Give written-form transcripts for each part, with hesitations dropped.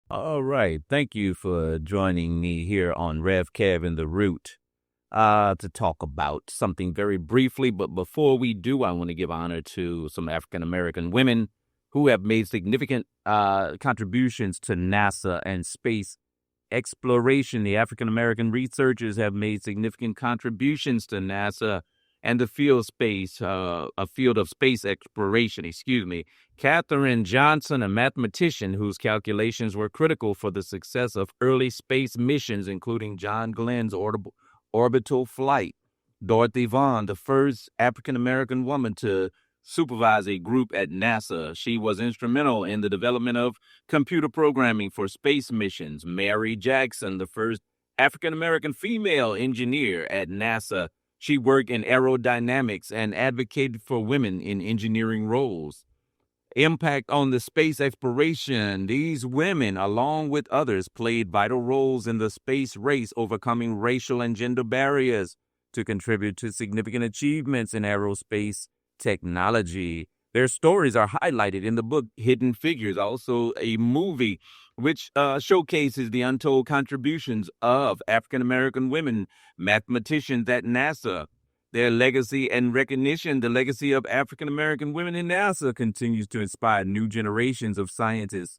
All right. Thank you for joining me here on Rev-Kev in the Root to talk about something very briefly. But before we do, I want to give honor to some African American women who have made significant contributions to NASA and space exploration. The African American researchers have made significant contributions to NASA and the field of space exploration, Katherine Johnson, a mathematician whose calculations were critical for the success of early space missions, including John Glenn's orbital flight. Dorothy Vaughan, the first African American woman to supervise a group at NASA. She was instrumental in the development of computer programming for space missions. Mary Jackson, the first African American female engineer at NASA. She worked in aerodynamics and advocated for women in engineering roles. Impact on the space exploration. These women, along with others, played vital roles in the space race, overcoming racial and gender barriers to contribute to significant achievements in aerospace technology. Their stories are highlighted in the book Hidden Figures, also a movie which showcases the untold contributions of African American women mathematicians at NASA. Their legacy and recognition, the legacy of African American women in NASA, continues to inspire new generations of scientists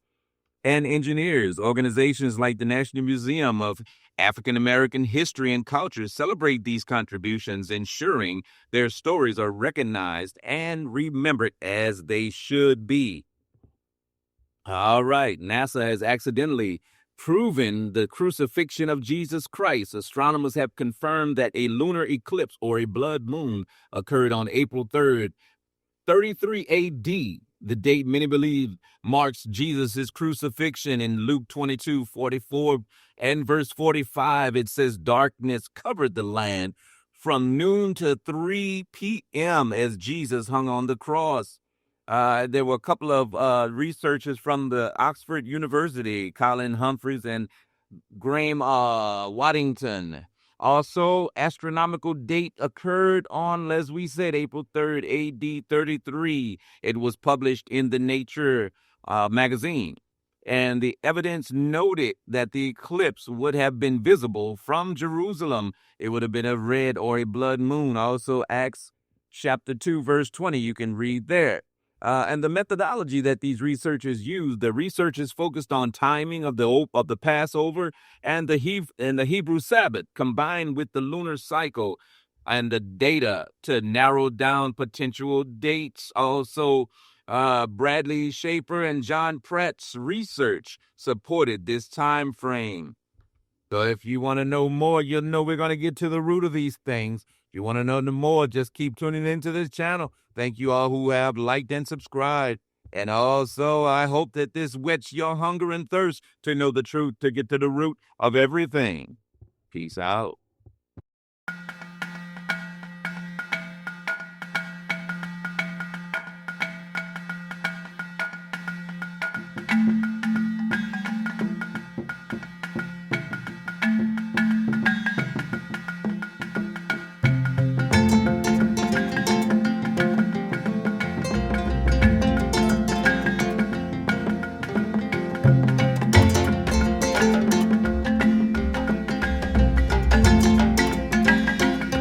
and engineers. Organizations like the National Museum of African American History and Culture celebrate these contributions, ensuring their stories are recognized and remembered as they should be. All right, NASA has accidentally proven the crucifixion of Jesus Christ. Astronomers have confirmed that a lunar eclipse or a blood moon occurred on April 3rd, 33 AD. The date many believe marks Jesus' crucifixion. In Luke 22:44 and verse 45, it says, darkness covered the land from noon to 3 p.m. as Jesus hung on the cross. There were a couple of researchers from the Oxford University, Colin Humphreys and Graham Waddington. Also, astronomical date occurred on, as we said, April 3rd, AD 33. It was published in the Nature magazine. And the evidence noted that the eclipse would have been visible from Jerusalem. It would have been a red or a blood moon. Also, Acts chapter 2, verse 20, you can read there. And the methodology that these researchers used, the researchers focused on timing of the Passover and the Hebrew Sabbath, combined with the lunar cycle and the data to narrow down potential dates. Also, Bradley Schaefer and John Pratt's research supported this time frame. So if you want to know more, you'll know we're going to get to the root of these things. If you want to know more, just keep tuning into this channel. Thank you all who have liked and subscribed. And also, I hope that this whets your hunger and thirst to know the truth, to get to the root of everything. Peace out.